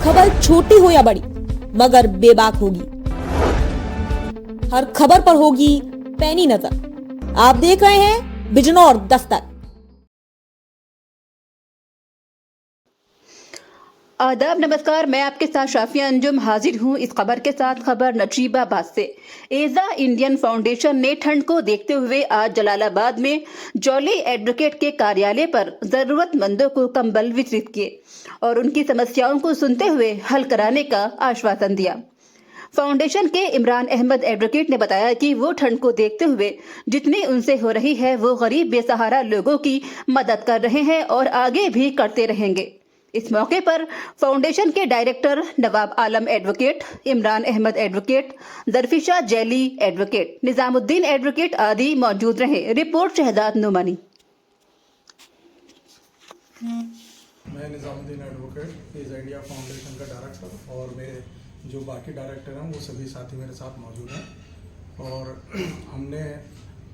खबर छोटी हो या बड़ी मगर बेबाक होगी। हर खबर पर होगी पैनी नजर। आप देख रहे हैं बिजनौर दस्तक। आदाब, नमस्कार। मैं आपके साथ शाफिया अंजुम हाजिर हूं इस खबर के साथ। खबर नजीबाबाद से। एजा इंडियन फाउंडेशन ने ठंड को देखते हुए आज जलालाबाद में जॉली एडवोकेट के कार्यालय पर जरूरतमंदों को कंबल वितरित किए और उनकी समस्याओं को सुनते हुए हल कराने का आश्वासन दिया। फाउंडेशन के इमरान अहमद एडवोकेट ने बताया कि वो ठंड को देखते हुए जितनी उनसे हो रही है वो गरीब बेसहारा लोगों की मदद कर रहे हैं और आगे भी करते रहेंगे। इस मौके पर फाउंडेशन के डायरेक्टर नवाब आलम एडवोकेट, इमरान अहमद एडवोकेट, जरफिशा जैली एडवोकेट, निजामुद्दीन एडवोकेट आदि मौजूद रहे। रिपोर्ट शहजाद नुमानी। मैं निजामुद्दीन एडवोकेट एजा इंडिया फाउंडेशन का डायरेक्टर और मेरे जो बाकी डायरेक्टर हैं वो सभी साथी मेरे साथ मौजूद हैं। और हमने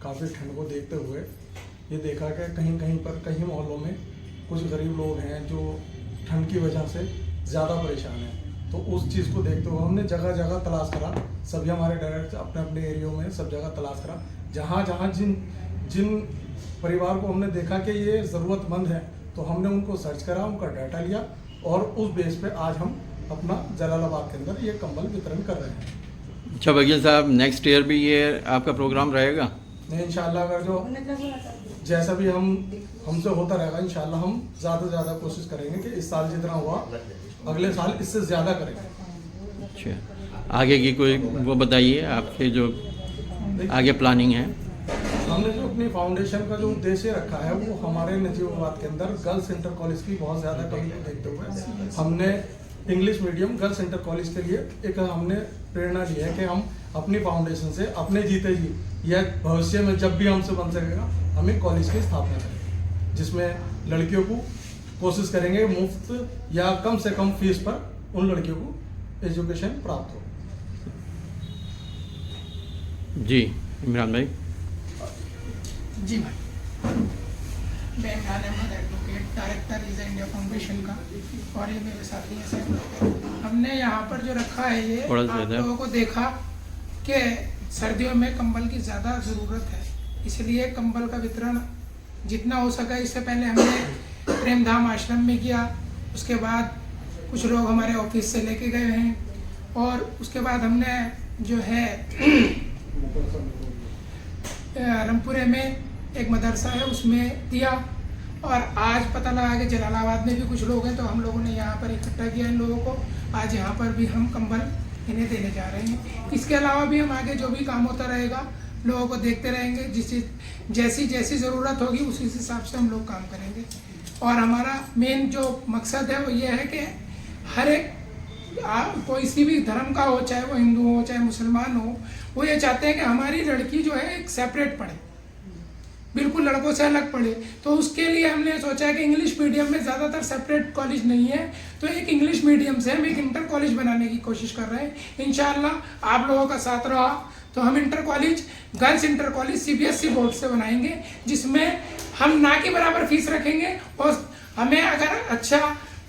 काफ़ी ठंड को देखते हुए ये देखा कि कहीं कहीं पर कहीं मोहल्लों में कुछ गरीब लोग हैं जो ठंड की वजह से ज़्यादा परेशान हैं। तो उस चीज़ को देखते हुए हमने जगह जगह तलाश करा, सभी हमारे डायरेक्टर अपने अपने एरियो में सब जगह तलाश करा। जहाँ जहाँ जिन परिवार को हमने देखा कि ये ज़रूरतमंद है तो हमने उनको सर्च करा, उनका डाटा लिया और उस बेस पे आज हम अपना जलालाबाद के अंदर ये कंबल वितरण कर रहे हैं। अच्छा वकील साहब, नेक्स्ट ईयर भी ये आपका प्रोग्राम रहेगा? नहीं, इंशाल्लाह अगर जो जैसा भी हमसे होता रहेगा इंशाल्लाह हम ज़्यादा से ज़्यादा कोशिश करेंगे कि इस साल जितना हुआ अगले साल इससे ज़्यादा करेंगे। अच्छा, आगे की कोई वो बताइए, आपके जो आगे प्लानिंग है? हमने जो अपनी फाउंडेशन का जो उद्देश्य रखा है वो हमारे नजीबाबाद के अंदर गर्ल्स इंटर कॉलेज की बहुत ज़्यादा कमी को देखते हुए हमने English medium girls inter college के लिए एक हमने प्रेरणा ली है कि हम अपनी फाउंडेशन से अपने जीते जी या भविष्य में जब भी हमसे बन सकेगा हम एक कॉलेज की स्थापना करेंगे जिसमें लड़कियों को कोशिश करेंगे मुफ्त या कम से कम फीस पर उन लड़कियों को एजुकेशन प्राप्त हो। जी इमरान भाई। जी भाई, मैं इमरान अहमद एडवोकेट, डायरेक्टर एजा इंडिया फाउंडेशन का, और ये मेरे साथी हैं सर। हमने यहाँ पर जो रखा है ये आप लोगों को देखा कि सर्दियों में कंबल की ज़्यादा ज़रूरत है, इसलिए कंबल का वितरण जितना हो सका। इससे पहले हमने प्रेमधाम आश्रम में किया, उसके बाद कुछ लोग हमारे ऑफिस से लेके गए हैं और उसके बाद हमने जो है रमपुरे में एक मदरसा है उसमें दिया और आज पता लगा कि जलालाबाद में भी कुछ लोग हैं तो हम लोगों ने यहाँ पर इकट्ठा किया इन लोगों को। आज यहाँ पर भी हम कंबल इन्हें देने जा रहे हैं। इसके अलावा भी हम आगे जो भी काम होता रहेगा लोगों को देखते रहेंगे, जैसी जैसी ज़रूरत होगी उसी हिसाब से हम लोग काम करेंगे। और हमारा मेन जो मकसद है वो ये है कि हर एक कोई किसी भी धर्म का हो, चाहे वो हिंदू हो चाहे मुसलमान हो, वो ये चाहते हैं कि हमारी लड़की जो है एक सेपरेट पढ़े, बिल्कुल लड़कों से अलग पढ़े। तो उसके लिए हमने सोचा है कि इंग्लिश मीडियम में ज़्यादातर सेपरेट कॉलेज नहीं है तो एक इंग्लिश मीडियम से हम एक इंटर कॉलेज बनाने की कोशिश कर रहे हैं। इंशाअल्लाह आप लोगों का साथ रहा तो हम inter college, girls inter college CBSE board से बनाएंगे जिसमें हम ना के बराबर फीस रखेंगे और हमें अगर अच्छा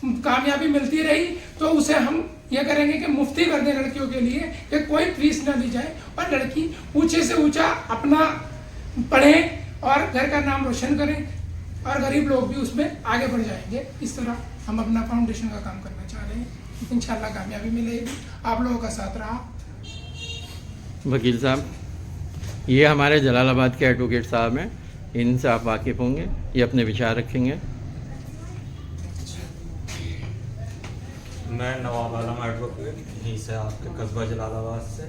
कामयाबी मिलती रही तो उसे हम ये करेंगे कि मुफ्ती कर दें लड़कियों के लिए कि कोई फीस ना ली जाए और लड़की ऊंचे से ऊंचा अपना पढ़ें और घर का नाम रोशन करें और गरीब लोग भी उसमें आगे बढ़ जाएंगे। इस तरह हम अपना फाउंडेशन का काम करना चाह रहे हैं। इंशाल्लाह कामयाबी मिलेगी, आप लोगों का साथ रहा। वकील साहब, ये हमारे जलालाबाद के एडवोकेट साहब हैं, इनसे आप वाकिफ़ होंगे, ये अपने विचार रखेंगे। मैं नवाब आलम एडवोकेट यहीं से आपके कस्बा जलालाबाद से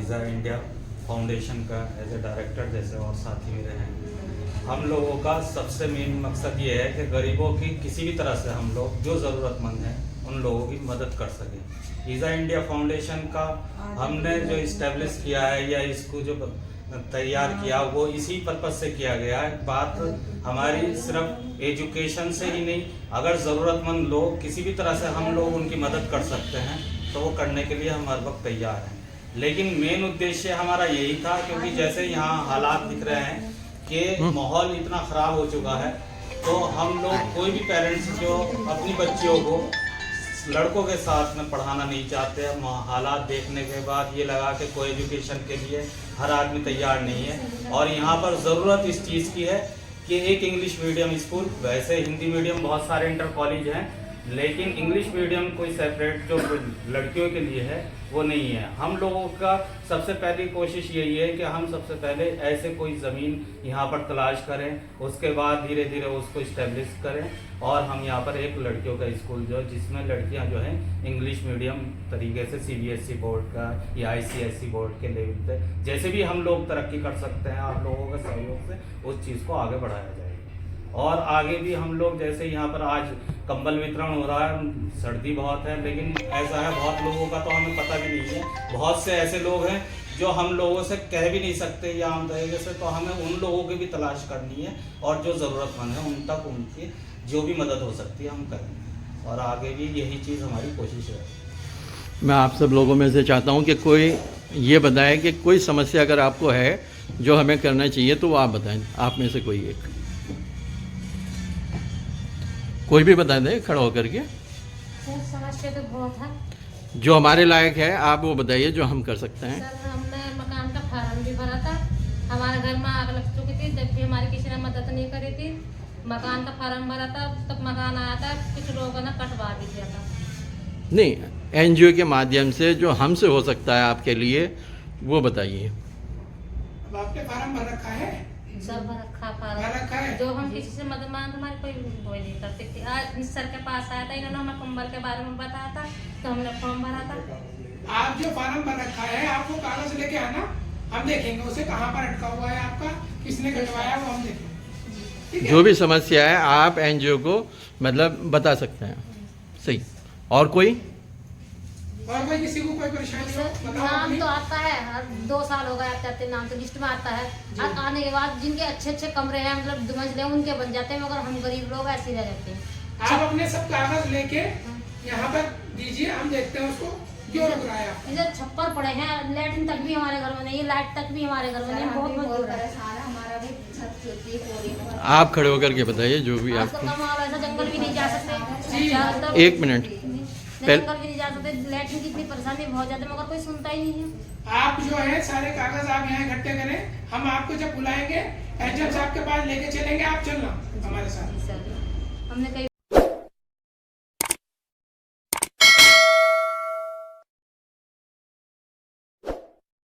एजा इंडिया फाउंडेशन का एज ए डायरेक्टर जैसे और साथी मेरे हैं। हम लोगों का सबसे मेन मकसद ये है कि गरीबों की किसी भी तरह से हम लोग जो ज़रूरतमंद हैं उन लोगों की मदद कर सकें। एजा इंडिया फाउंडेशन का हमने जो इस्टेब्लिश किया है या इसको जो तैयार किया वो इसी पर्पज़ से किया गया है। बात हमारी सिर्फ एजुकेशन से ही नहीं, अगर ज़रूरतमंद लोग किसी भी तरह से हम लोग उनकी मदद कर सकते हैं तो वो करने के लिए हम हर वक्त तैयार हैं। लेकिन मेन उद्देश्य हमारा यही था क्योंकि जैसे यहाँ हालात दिख रहे हैं कि माहौल इतना ख़राब हो चुका है तो हम लोग कोई भी पेरेंट्स जो अपनी बच्चियों को लड़कों के साथ में पढ़ाना नहीं चाहते। हम हालात देखने के बाद ये लगा कि को एजुकेशन के लिए हर आदमी तैयार नहीं है और यहाँ पर ज़रूरत इस चीज़ की है कि एक इंग्लिश मीडियम स्कूल, वैसे हिंदी मीडियम बहुत सारे इंटर कॉलेज हैं, लेकिन इंग्लिश मीडियम कोई सेपरेट जो लड़कियों के लिए है वो नहीं है। हम लोगों का सबसे पहली कोशिश यही है कि हम सबसे पहले ऐसे कोई ज़मीन यहाँ पर तलाश करें, उसके बाद धीरे धीरे उसको इस्टेब्लिश करें और हम यहाँ पर एक लड़कियों का स्कूल जो जिसमें लड़कियाँ जो हैं इंग्लिश मीडियम तरीके से CBSE बोर्ड का या ICSE बोर्ड के लेवल पे जैसे भी हम लोग तरक्की कर सकते हैं आप लोगों के सहयोग से उस चीज़ को आगे बढ़ाया जाएगा। और आगे भी हम लोग जैसे यहाँ पर आज कंबल वितरण हो रहा है, सर्दी बहुत है, लेकिन ऐसा है बहुत लोगों का तो हमें पता भी नहीं है। बहुत से ऐसे लोग हैं जो हम लोगों से कह भी नहीं सकते या आम तरीके से, तो हमें उन लोगों की भी तलाश करनी है और जो ज़रूरतमंद है उन तक उनकी जो भी मदद हो सकती है हम करेंगे और आगे भी यही चीज़ हमारी कोशिश है। मैं आप सब लोगों में से चाहता हूँ कि कोई ये बताए कि कोई समस्या अगर आपको है जो हमें करना चाहिए तो वो आप बताएं। आप में से कोई एक कोई भी बता दे खड़ा होकर के। सर समस्या तो बहुत है। जो हमारे लायक है आप वो बताइए जो हम कर सकते हैं। सर हमने मकान का फार्म भी भरा था, हमारे घर में आग लग चुकी थी, जबकि हमारी किसी ने मदद नहीं करी थी। मकान का फार्म भरा था तब मकान आया था, कुछ लोगों ने कटवा भी दिया था। नहीं, NGO के माध्यम से जो हमसे हो सकता है आपके लिए वो बताइए। अब आपने फार्म भर रखा है? सब भर रखा भर रखा है? फार्म, जो हम किसी से मदद मांग हमारे कोई वो नहीं करते थे। आज सर के पास आया था, इन्होंने हमें कंबल के बारे में बताया था तो हमने फॉर्म भरा था। आप जो फार्म भर रखा है आप वो कागज लेके आना, हम देखेंगे उसे कहाँ पर अटका हुआ है आपका, किसने कटवाया वो हम देखेंगे। ठीक है? जो भी समस्या है आप NGO को मतलब बता सकते हैं। सही। और कोई किसी को कोई परेशानी हो बताओ नाम अपनी। तो आता है, हर 2 साल हो गए आते आते नाम तो लिस्ट में आता है। और आने के बाद जिनके अच्छे अच्छे कमरे हैं मतलब 2 मंजिले उनके बन जाते हैं, मगर हम गरीब लोग ऐसे ही रह जाते हैं। आप अपने सब कागज लेके यहाँ पर दीजिए, हम देखते हैं उसको क्यों रुक रहा है। इधर छप्पर पड़े हैं, लेटरिन तक भी हमारे घर में नहीं है, लाइट तक भी हमारे घर में नहीं है, बहुत मजबूर है। आप खड़े होकर के बताइए जो भी आजकल आपको। का माहौल ऐसा, जंगल भी नहीं जा सकते, चारों तरफ- एक मिनट। जंगल भी नहीं जा सकते, लेटरिन की इतनी परेशानी बहुत ज्यादा, मगर कोई सुनता ही नहीं है। आप जो है सारे कागज आप यहाँ इकट्ठे करें, हम आपको जब बुलाएंगे HM साहब के पास लेके चलेंगे, आप चलना हमारे साथ। सर हमने कई